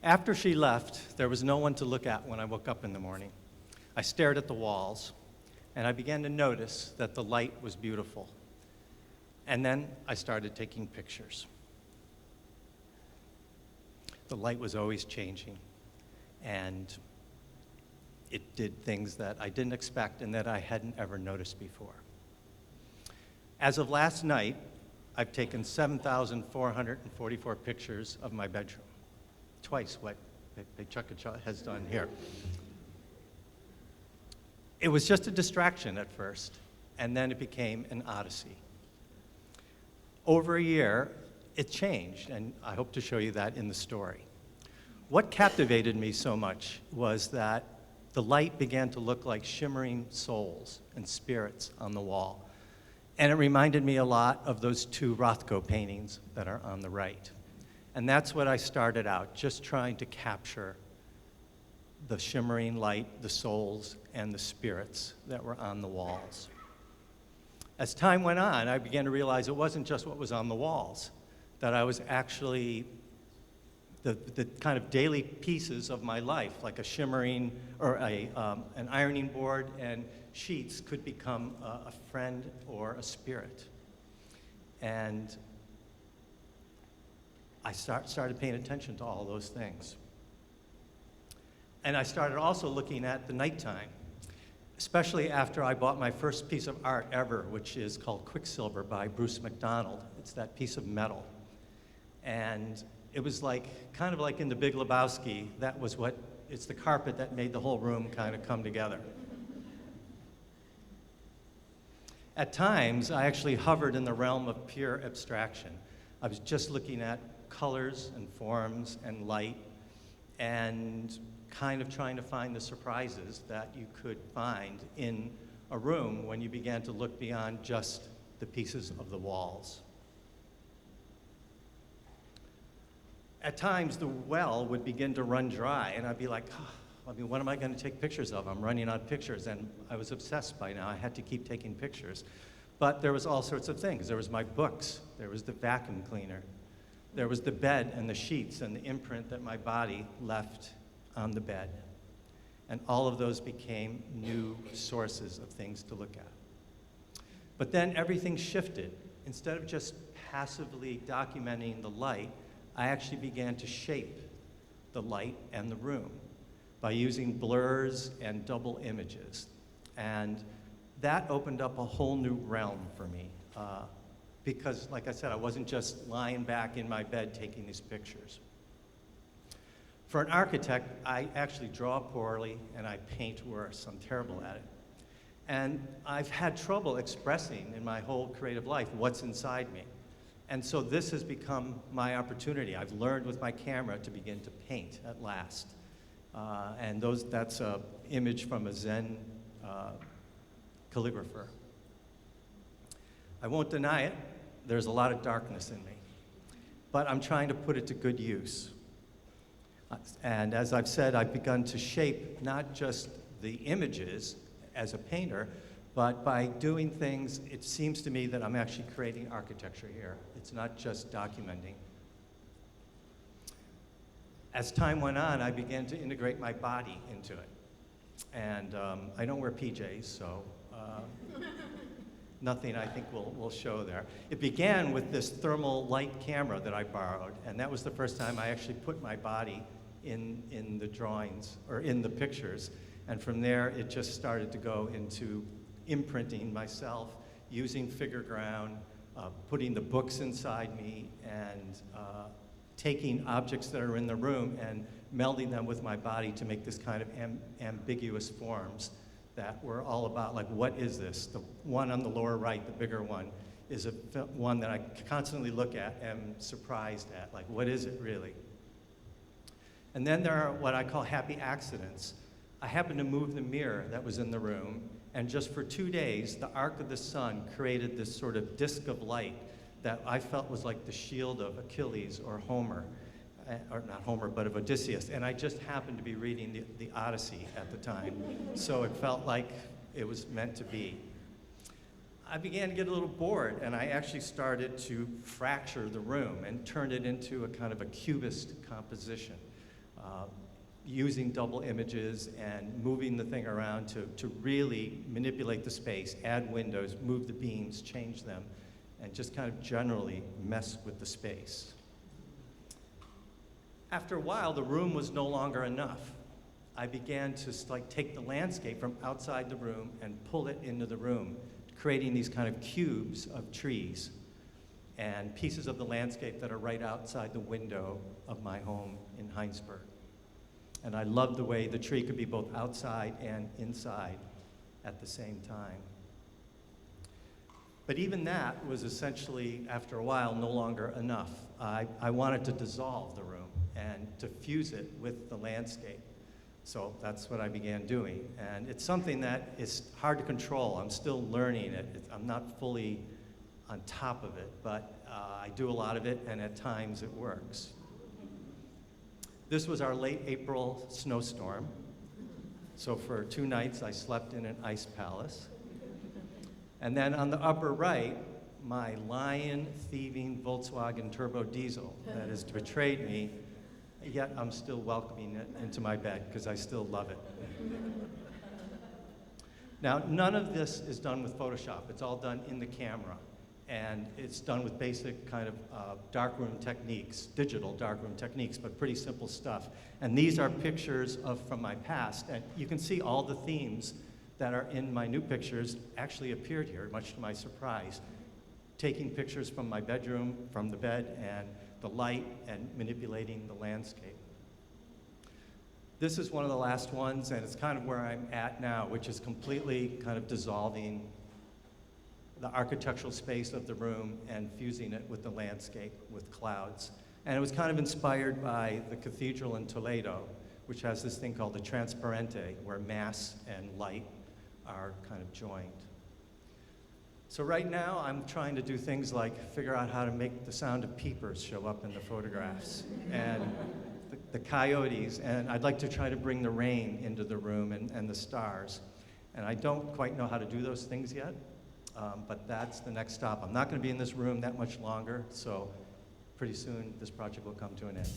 After she left, there was no one to look at when I woke up in the morning. I stared at the walls, and I began to notice that the light was beautiful. And then I started taking pictures. The light was always changing, and it did things that I didn't expect and that I hadn't ever noticed before. As of last night, I've taken 7,444 pictures of my bedroom, twice what PechaKucha has done here. It was just a distraction at first, and then it became an odyssey. Over a year, it changed, and I hope to show you that in the story. What captivated me so much was that the light began to look like shimmering souls and spirits on the wall. And it reminded me a lot of those two Rothko paintings that are on the right. And that's what I started out, just trying to capture the shimmering light, the souls, and the spirits that were on the walls. As time went on, I began to realize it wasn't just what was on the walls, that I was actually the kind of daily pieces of my life, like a shimmering or an ironing board and sheets could become a friend or a spirit. And I started paying attention to all those things. And I started also looking at the nighttime, especially after I bought my first piece of art ever, which is called Quicksilver by Bruce McDonald. It's that piece of metal. And it was kind of like in The Big Lebowski, it's the carpet that made the whole room kind of come together. At times, I actually hovered in the realm of pure abstraction. I was just looking at colors and forms and light and kind of trying to find the surprises that you could find in a room when you began to look beyond just the pieces of the walls. At times, the well would begin to run dry, and I'd be like, what am I going to take pictures of? I'm running out of pictures, and I was obsessed by now. I had to keep taking pictures. But there was all sorts of things. There was my books. There was the vacuum cleaner. There was the bed and the sheets and the imprint that my body left on the bed. And all of those became new sources of things to look at. But then everything shifted. Instead of just passively documenting the light, I actually began to shape the light and the room by using blurs and double images. And that opened up a whole new realm for me. Because, like I said, I wasn't just lying back in my bed taking these pictures. For an architect, I actually draw poorly and I paint worse. I'm terrible at it. And I've had trouble expressing in my whole creative life what's inside me. And so this has become my opportunity. I've learned with my camera to begin to paint at last. And that's an image from a Zen calligrapher. I won't deny it, there's a lot of darkness in me. But I'm trying to put it to good use. And as I've said, I've begun to shape not just the images as a painter, but by doing things, it seems to me that I'm actually creating architecture here. It's not just documenting. As time went on, I began to integrate my body into it. And I don't wear PJs, so nothing I think will show there. It began with this thermal light camera that I borrowed, and that was the first time I actually put my body in the drawings, or in the pictures. And from there, it just started to go into imprinting myself, using figure ground, putting the books inside me, and taking objects that are in the room and melding them with my body to make this kind of ambiguous forms that were all about, like, what is this? The one on the lower right, the bigger one, is one that I constantly look at and am surprised at, like, what is it really? And then there are what I call happy accidents. I happened to move the mirror that was in the room, and just for 2 days, the arc of the sun created this sort of disk of light that I felt was like the shield of Achilles or Homer, or not Homer, but of Odysseus. And I just happened to be reading the Odyssey at the time, so it felt like it was meant to be. I began to get a little bored, and I actually started to fracture the room and turn it into a kind of a cubist composition, using double images and moving the thing around to really manipulate the space, add windows, move the beams, change them, and just kind of generally mess with the space. After a while, the room was no longer enough. I began to take the landscape from outside the room and pull it into the room, creating these kind of cubes of trees and pieces of the landscape that are right outside the window of my home in Heinsberg. And I loved the way the tree could be both outside and inside at the same time. But even that was essentially, after a while, no longer enough. I wanted to dissolve the room and to fuse it with the landscape. So that's what I began doing. And it's something that is hard to control. I'm still learning it. I'm not fully on top of it, but I do a lot of it, and at times it works. This was our late April snowstorm. So for 2 nights, I slept in an ice palace. And then on the upper right, my lion-thieving Volkswagen turbo diesel that has betrayed me, yet I'm still welcoming it into my bed because I still love it. Now, none of this is done with Photoshop. It's all done in the camera. And it's done with basic kind of darkroom techniques, digital darkroom techniques, but pretty simple stuff. And these are pictures from my past. And you can see all the themes that are in my new pictures actually appeared here, much to my surprise. Taking pictures from my bedroom, from the bed, and the light, and manipulating the landscape. This is one of the last ones, and it's kind of where I'm at now, which is completely kind of dissolving the architectural space of the room and fusing it with the landscape, with clouds. And it was kind of inspired by the cathedral in Toledo, which has this thing called the transparente, where mass and light are kind of joined. So right now, I'm trying to do things like figure out how to make the sound of peepers show up in the photographs, and the coyotes, and I'd like to try to bring the rain into the room and the stars. And I don't quite know how to do those things yet. But that's the next stop. I'm not going to be in this room that much longer, so pretty soon this project will come to an end.